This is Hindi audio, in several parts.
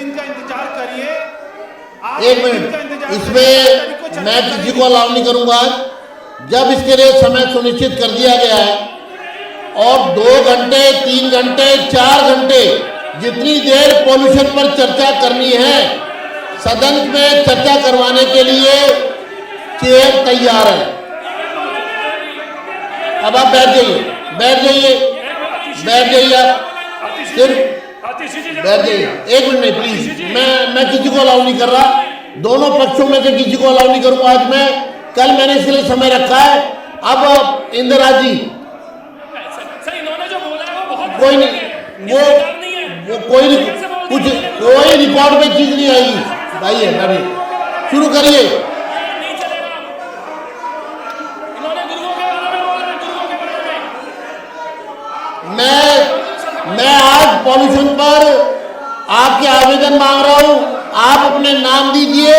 दिन का इंतजार करिए। एक मिनट, इसमें मैं किसी को अलाउ नहीं करूंगा। जब इसके लिए समय सुनिश्चित कर दिया गया है और 2 घंटे 3 घंटे 4 घंटे जितनी देर पॉल्यूशन पर चर्चा करनी है, सदन में चर्चा करवाने के लिए चेयर तैयार है। अब आप बैठ जाइए, बैठ जाइए, बैठ जाइए, आप सिर्फ बैठ जाइए। 1 मिनट नहीं प्लीज, मैं किसी को अलाउ नहीं कर रहा। दोनों पक्षों में से किसी को अलाउ नहीं करूंगा आज मैं। कल मैंने इसके लिए समय रखा है। अब इंदिरा जी, कोई नहीं, वो कोई कुछ कोई रिकॉर्ड में चीज नहीं आएगी भाई। है अभी शुरू करिए। मैं आज पॉल्यूशन पर आपके आवेदन मांग रहा हूं। आप अपने नाम दीजिए।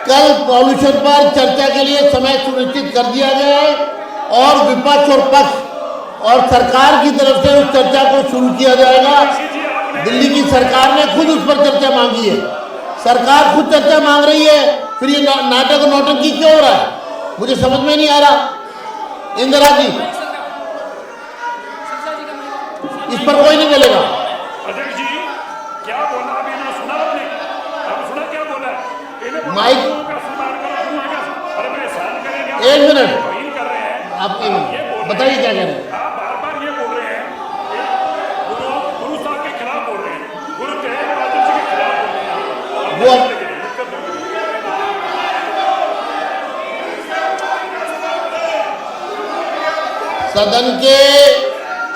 कल पॉल्यूशन पर चर्चा के लिए समय सुनिश्चित कर दिया गया है और विपक्ष और पक्ष और सरकार की तरफ से उस चर्चा को शुरू किया जाएगा। दिल्ली की सरकार ने खुद उस पर चर्चा मांगी है। सरकार खुद चर्चा मांग रही है, फिर ये नाटक और नौटंकी क्यों हो रहा है, मुझे समझ में नहीं आ रहा। इंदिरा जी, इस पर कोई नहीं बोलेगा। अध्यक्ष जी क्या बोला अभी ना सुना आपने? अब सुना क्या बोला? माइक, अरे मैं सहन करेंगे। 1 मिनट, कर रहे हैं आप बताइए क्या कह रहे हैं। आप बार-बार ये बोल रहे हैं गुरु साहब के खिलाफ बोल रहे हैं, गुरु तेग बहादुर जी के खिलाफ बोल रहे हैं। वो सदन के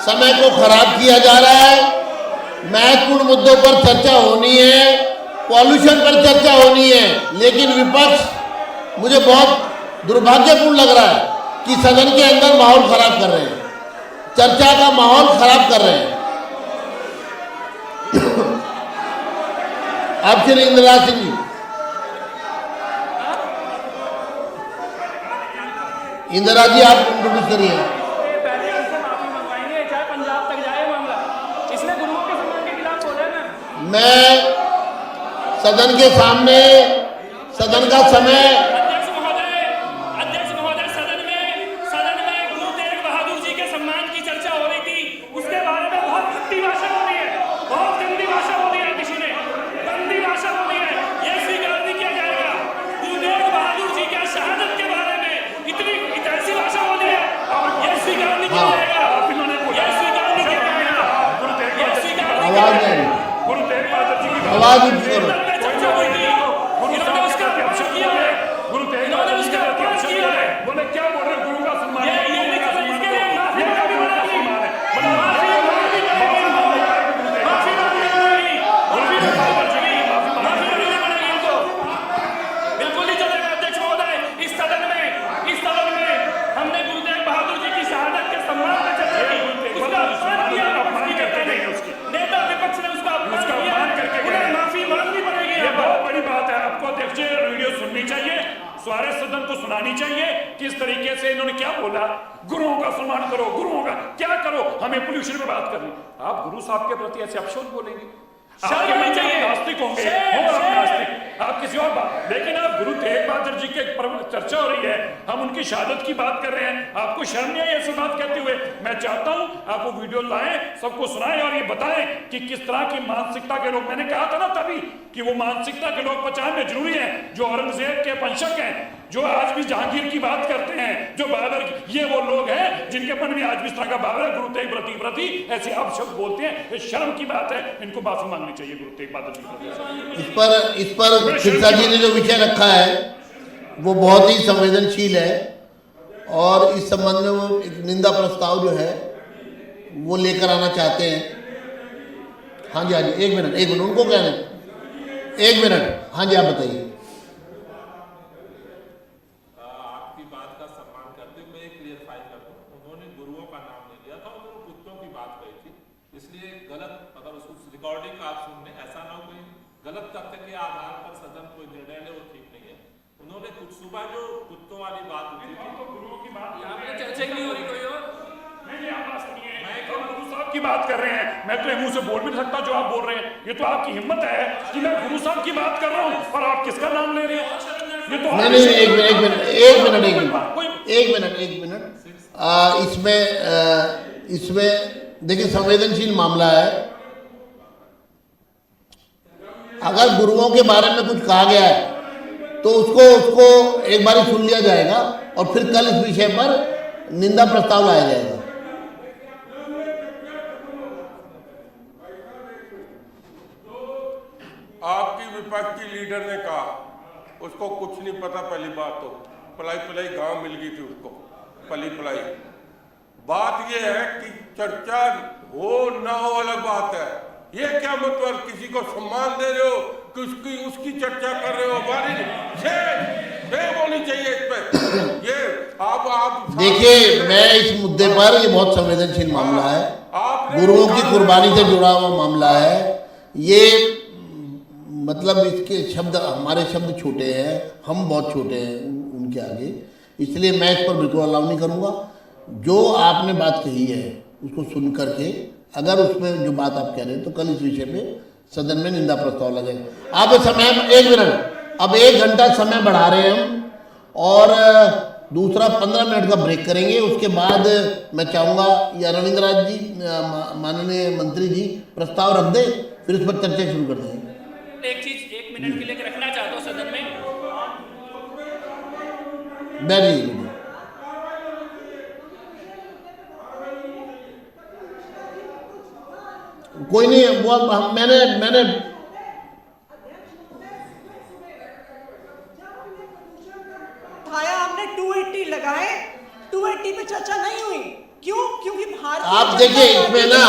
समय को खराब किया जा रहा है। महत्वपूर्ण मुद्दों पर चर्चा होनी है, पॉल्यूशन पर चर्चा होनी है, लेकिन विपक्ष मुझे बहुत दुर्भाग्यपूर्ण लग रहा है कि सदन के अंदर माहौल खराब कर रहे हैं, चर्चा का माहौल खराब कर रहे हैं। अब श्री इंदिरा सिंह जी, इंदिरा जी आप इंट्रोड्यूस करिए। मैं सदन के सामने सदन का समय अध्यक्ष महोदय सदन में गुरु तेग बहादुर जी के सम्मान की चर्चा हो रही थी, उसके बारे में बहुत गंदी भाषा हो रही है, बहुत गंदी भाषा हो रही है, किसी ने गंदी भाषा हो रही है, यह स्वीकार नहीं किया जाएगा। गुरु तेग बहादुर जी के शहादत के बारे में इतनी ऐसी भाषा हो रही है, यह स्वीकार नहीं किया जाएगा, यह स्वीकार नहीं किया जाएगा। गुरु तेग बहादुर जी की आवाज नहीं, गुरु तेग बहादुर जी की आवाज ऊंची करो। गुरु तेग बहादुर जी का किया है, बोले क्या बोल रहे गुरु का सम्मान है, बिल्कुल नहीं चलेगा। अध्यक्ष महोदय इस सदन में हमने गुरु तेग बहादुर जी की शहादत के सम्मान में चर्चा की, उसका अपमान किया, नेता विपक्ष ने उसका अपमान करके उन्हें माफी मांगनी पड़ेगी। ये बहुत बड़ी बात है। आपको अध्यक्ष वीडियो सुननी चाहिए, सारे सदन को सुनानी चाहिए किस तरीके से इन्होंने क्या बोला। गुरुओं का सम्मान करो, गुरुओं का क्या करो, हमें पोल्यूशन में बात करनी। आप गुरु साहब के प्रति ऐसे अपशब्द बोलेंगे, आपके मन में नास्तिक होंगे, आप किसी और बात, लेकिन आप गुरु तेग बहादुर जी के चर्चा हो रही है, हम उनकी शहादत की बात कर रहे हैं, आपको शर्म नहीं आई ऐसी बात कहते हुए? मैं चाहता हूं आप वो वीडियो लाएं, सबको सुनाएं और ये बताएं कि किस तरह की मानसिकता के लोग, मैंने कहा था ना तभी कि वो मानसिकता के लोग पहचानने जरूरी है, जो औरंगजेब के वंशक हैं, जो आज भी जहांगीर की बात करते हैं, जो बाबर, ये वो लोग हैं जिनके मन में आज भी इस तरह का भाव है, गुरु तेग प्रति ऐसे आप शब्द बोलते हैं, ये शर्म की बात है, इनको माफी मांगनी चाहिए गुरु तेग बहादुर जी। इस पर शिक्षा जी ने जो विषय रखा है वो बहुत ही संवेदनशील है और इस संबंध में वो एक निंदा प्रस्ताव जो है वो लेकर आना चाहते हैं। हाँ जी, हाँ जी, 1 मिनट उनको कहना, 1 मिनट। हाँ जी, आप बताइए। आपकी बात का सम्मान करते हुए मैं क्लियरफाई कर दूं, उन्होंने गुरुओं का नाम नहीं लिया था, उन्होंने कुत्तों की बात कही थी, इसलिए गलत, अगर उस रिकॉर्डिंग आप सुन लें, ऐसा ना हो कोई गलत तथ्य के आधार पर सदन कोई निर्णय ले, वो ठीक नहीं है। उन्होंने कुछ सुबह जो कुत्तों वाली बात उठी थी, तो गुरुओं की बात चर्चा नहीं हो रही कोई और नहीं, आप बात सुनिए। मैं आप गुरु साहब की बात कर रहे हैं, मैं तो मुंह से बोल भी नहीं सकता जो आप बोल रहे हैं। ये तो आपकी हिम्मत है कि मैं गुरु साहब की बात कर रहा हूँ और आप किसका नाम ले रहे हैं? ये तो नहीं, एक मिनट। इसमें देखिए संवेदनशील मामला है। अगर गुरुओं के बारे में कुछ कहा गया है तो उसको एक बार सुन लिया जाएगा और फिर कल इस विषय पर निंदा प्रस्ताव लाया जाएगा। आपकी विपक्ष की लीडर ने कहा उसको कुछ नहीं पता। पहली बात तो पलाई गांव मिल गई थी उसको, पलाई। बात यह है कि चर्चा हो ना हो अलग बात है। ये क्या मतलब किसी को सम्मान दे रहे हो कि उसकी चर्चा कर रहे हो? हमारी शेम होनी चाहिए इस पे। ये आप देखिए, मैं इस मुद्दे पर, ये बहुत संवेदनशील मामला है, गुरुओं की कुर्बानी से जुड़ा हुआ मामला है। ये मतलब इसके शब्द, हमारे शब्द छोटे हैं, हम बहुत छोटे हैं उनके आगे, इसलिए मैं इस पर बिल्कुल अलाउ नहीं करूँगा। जो आपने बात कही है उसको सुन करके अगर उसमें जो बात आप कह रहे हैं तो कल इस विषय पे सदन में निंदा प्रस्ताव लगेगा। अब समय 1 मिनट, अब 1 घंटा समय बढ़ा रहे हैं हम और दूसरा 15 मिनट का ब्रेक करेंगे। उसके बाद मैं चाहूँगा या रविंद्र राज जी, माननीय मंत्री जी प्रस्ताव रख दें, फिर उस पर चर्चा शुरू कर देंगे। एक चीज 1 मिनट के लिए रखना चाहता हूँ सदन में। बैठिए। कोई नहीं, वो मैंने हमने 280 लगाए, 280 पे चर्चा नहीं हुई। क्यों? क्योंकि भारतीय आप देखिए इसमें ना,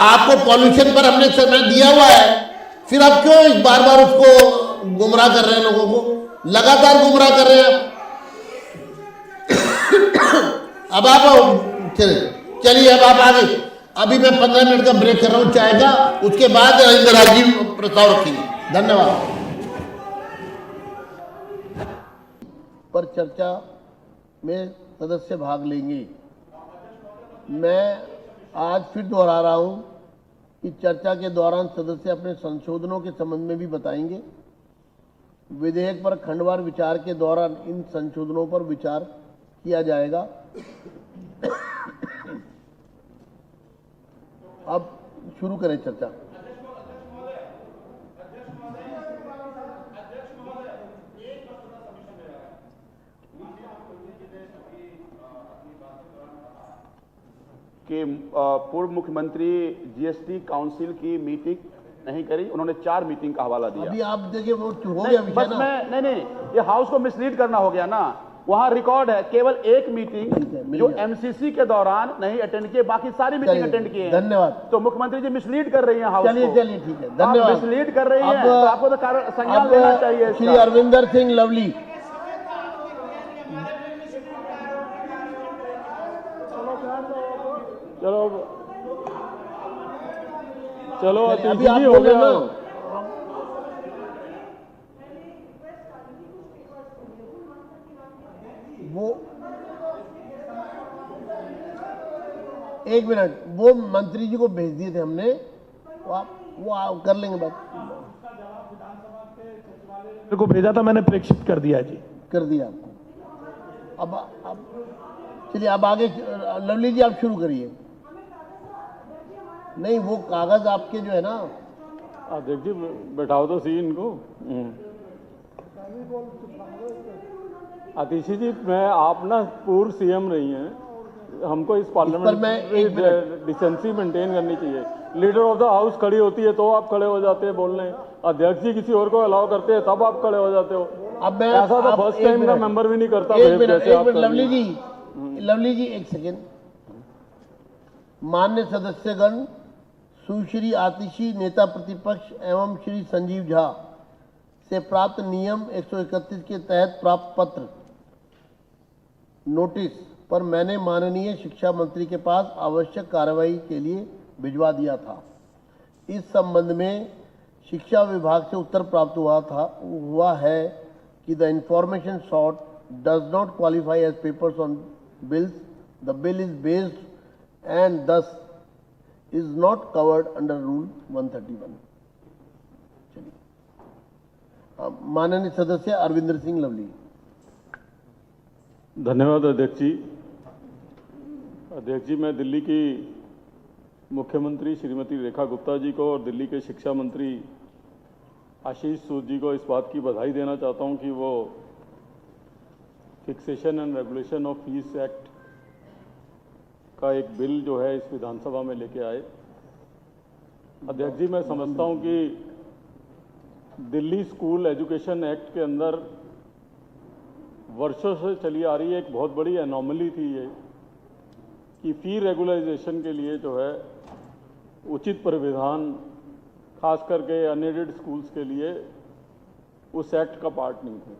आपको पॉल्यूशन पर हमने समय दिया हुआ है, फिर आप क्यों बार बार उसको गुमराह कर रहे हैं? लोगों को लगातार गुमराह कर रहे हैं। अब आप चलिए, अब आप आगे। अभी मैं 15 मिनट का ब्रेक कर रहा हूँ चाय का, उसके बाद रविंद्र राज जी प्रस्ताव रखेंगे। धन्यवाद। पर चर्चा में सदस्य भाग लेंगे। मैं आज फिर दोहरा रहा हूँ कि चर्चा के दौरान सदस्य अपने संशोधनों के संबंध में भी बताएंगे। विधेयक पर खंडवार विचार के दौरान इन संशोधनों पर विचार किया जाएगा। अब शुरू करें चर्चा। कि पूर्व मुख्यमंत्री जीएसटी काउंसिल की मीटिंग नहीं करी, उन्होंने 4 मीटिंग का हवाला दिया। अभी आप देखिए वो हो गया विषय ना। नहीं, ये हाउस को मिसलीड करना हो गया ना। वहां रिकॉर्ड है केवल 1 मीटिंग जो एमसीसी के दौरान नहीं अटेंड किए, बाकी सारी मीटिंग अटेंड किए हैं। धन्यवाद। तो मुख्यमंत्री जी मिसलीड कर रही हैं हाउस को। चलिए ठीक है, धन्यवाद। मिसलीड कर रही हैं, तो आपको तो संज्ञान लेना चाहिए। श्री अरविंदर सिंह लवली। चलो अभी आप हो गया ना। वो 1 मिनट, वो मंत्री जी को भेज दिए थे हमने, वो आप कर लेंगे बात। को भेजा था मैंने, प्रेक्षित कर दिया जी। कर दिया आपको। अब चलिए, अब आगे लवली जी आप शुरू करिए। नहीं, वो कागज आपके जो है ना। अध्यक्ष जी बैठाओ तो सी इनको। आतिशी जी, मैं आप ना पूर्व सीएम रही हैं, हमको इस पार्लियामेंट में डिसेंसी मेंटेन करनी चाहिए। लीडर ऑफ द हाउस खड़ी होती है तो आप खड़े हो जाते हैं बोलने, अध्यक्ष जी किसी और को अलाउ करते हैं तब आप खड़े हो जाते हो। अब मैं ऐसा तो फर्स्ट टाइम का मेंबर भी नहीं करता। एक मिनट लवली जी 1 सेकेंड। मान्य सदस्यगण, सुश्री आतिशी नेता प्रतिपक्ष एवं श्री संजीव झा से प्राप्त नियम 131 के तहत प्राप्त पत्र नोटिस पर मैंने माननीय शिक्षा मंत्री के पास आवश्यक कार्रवाई के लिए भिजवा दिया था। इस संबंध में शिक्षा विभाग से उत्तर प्राप्त हुआ है कि the information sought does not qualify as papers on bills. The bill is based and thus is not covered under Rule 131. चलिए, माननीय सदस्य अरविंदर सिंह लवली। धन्यवाद अध्यक्ष जी। अध्यक्ष जी, मैं दिल्ली की मुख्यमंत्री श्रीमती रेखा गुप्ता जी को और दिल्ली के शिक्षा मंत्री आशीष सूद जी को इस बात की बधाई देना चाहता हूं कि वो fixation and regulation of fees act का एक बिल जो है इस विधानसभा में लेके आए। अध्यक्ष जी, मैं समझता हूं कि दिल्ली स्कूल एजुकेशन एक्ट के अंदर वर्षों से चली आ रही एक बहुत बड़ी एनॉमली थी ये कि फी रेगुलराइजेशन के लिए जो है उचित परिविधान खास करके अनएडेड स्कूल्स के लिए उस एक्ट का पार्ट नहीं थे।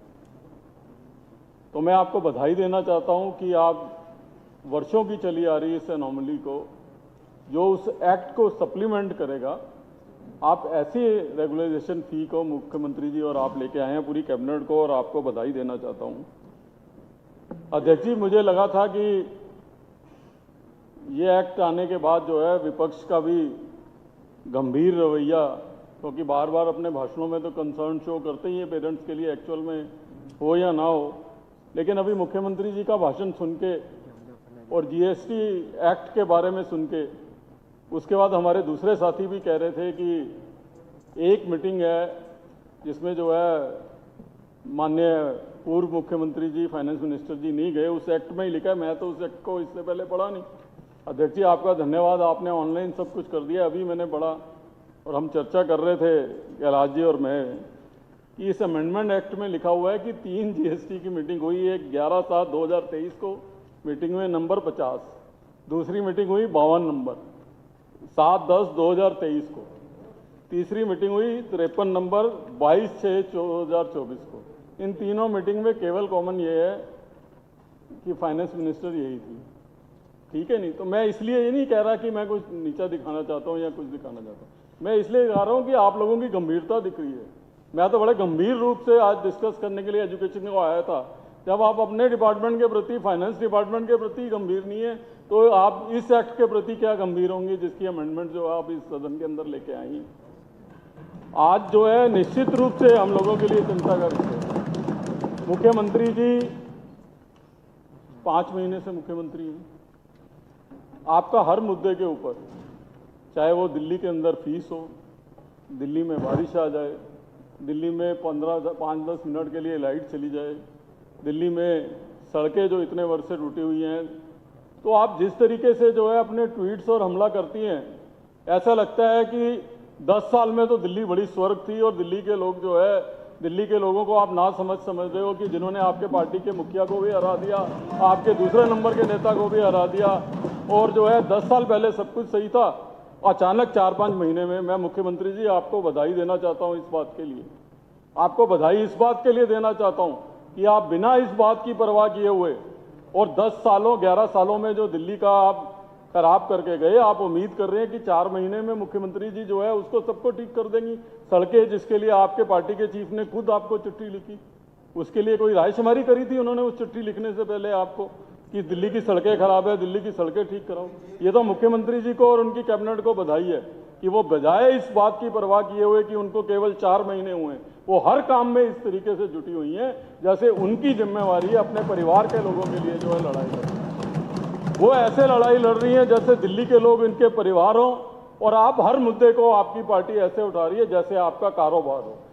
तो मैं आपको बधाई देना चाहता हूं कि आप वर्षों की चली आ रही इस एनॉमली को जो उस एक्ट को सप्लीमेंट करेगा, आप ऐसी रेगुलराइजेशन फी को मुख्यमंत्री जी और आप लेके आए हैं पूरी कैबिनेट को, और आपको बधाई देना चाहता हूं। अध्यक्ष जी, मुझे लगा था कि ये एक्ट आने के बाद जो है विपक्ष का भी गंभीर रवैया, क्योंकि बार बार अपने भाषणों में तो कंसर्न शो करते ही हैं पेरेंट्स के लिए, एक्चुअल में हो या ना हो, लेकिन अभी मुख्यमंत्री जी का भाषण सुन के और जीएसटी एक्ट के बारे में सुन के उसके बाद हमारे दूसरे साथी भी कह रहे थे कि एक मीटिंग है जिसमें जो है माननीय पूर्व मुख्यमंत्री जी, फाइनेंस मिनिस्टर जी नहीं गए, उस एक्ट में ही लिखा है। मैं तो उस एक्ट को इससे पहले पढ़ा नहीं। अध्यक्ष जी, आपका धन्यवाद, आपने ऑनलाइन सब कुछ कर दिया। अभी मैंने पढ़ा और हम चर्चा कर रहे थे कैलाश जी और मैं कि इस अमेंडमेंट एक्ट में लिखा हुआ है कि 3 जीएसटी की मीटिंग हुई, एक 11/7/2023 को मीटिंग में नंबर 50, दूसरी मीटिंग हुई 52 नंबर 7/10/2023 को, तीसरी मीटिंग हुई 53 नंबर 22/6/2024 को। इन तीनों मीटिंग में केवल कॉमन ये है कि फाइनेंस मिनिस्टर यही थी, ठीक है नहीं। तो मैं इसलिए ये नहीं कह रहा कि मैं कुछ नीचा दिखाना चाहता हूँ या कुछ दिखाना चाहता हूँ, मैं इसलिए कह रहा हूँ कि आप लोगों की गंभीरता दिख रही है। मैं तो बड़े गंभीर रूप से आज डिस्कस करने के लिए एजुकेशन को आया था। जब आप अपने डिपार्टमेंट के प्रति, फाइनेंस डिपार्टमेंट के प्रति गंभीर नहीं है तो आप इस एक्ट के प्रति क्या गंभीर होंगे जिसकी अमेंडमेंट जो आप इस सदन के अंदर लेके आई हैं। आज जो है निश्चित रूप से हम लोगों के लिए चिंता का विषय है। मुख्यमंत्री जी 5 महीने से मुख्यमंत्री हैं। आपका हर मुद्दे के ऊपर, चाहे वो दिल्ली के अंदर फीस हो, दिल्ली में बारिश आ जाए, दिल्ली में 5-10 मिनट के लिए लाइट चली जाए, दिल्ली में सड़कें जो इतने वर्ष से टूटी हुई हैं, तो आप जिस तरीके से जो है अपने ट्वीट्स और हमला करती हैं, ऐसा लगता है कि 10 साल में तो दिल्ली बड़ी स्वर्ग थी और दिल्ली के लोग जो है, दिल्ली के लोगों को आप ना समझ रहे हो कि जिन्होंने आपके पार्टी के मुखिया को भी हरा दिया, आपके दूसरे नंबर के नेता को भी हरा दिया, और जो है 10 साल पहले सब कुछ सही था, अचानक 4-5 महीने में। मैं मुख्यमंत्री जी आपको बधाई देना चाहता हूं इस बात के लिए, आपको बधाई इस बात के लिए देना चाहता हूं कि आप बिना इस बात की परवाह किए हुए और 10 सालों 11 सालों में जो दिल्ली का आप खराब करके गए, आप उम्मीद कर रहे हैं कि 4 महीने में मुख्यमंत्री जी जो है उसको सबको ठीक कर देंगी। सड़कें जिसके लिए आपके पार्टी के चीफ ने खुद आपको चिट्ठी लिखी, उसके लिए कोई रायशुमारी करी थी उन्होंने उस चिट्ठी लिखने से पहले आपको कि दिल्ली की सड़कें खराब है, दिल्ली की सड़कें ठीक कराओ। ये तो मुख्यमंत्री जी को और उनकी कैबिनेट को बधाई है कि वो बजाय इस बात की परवाह किए हुए कि उनको केवल 4 महीने हुए, वो हर काम में इस तरीके से जुटी हुई हैं जैसे उनकी जिम्मेवारी है अपने परिवार के लोगों के लिए जो है लड़ाई लड़ना। वो ऐसे लड़ाई लड़ रही हैं जैसे दिल्ली के लोग इनके परिवार हों, और आप हर मुद्दे को आपकी पार्टी ऐसे उठा रही है जैसे आपका कारोबार हो।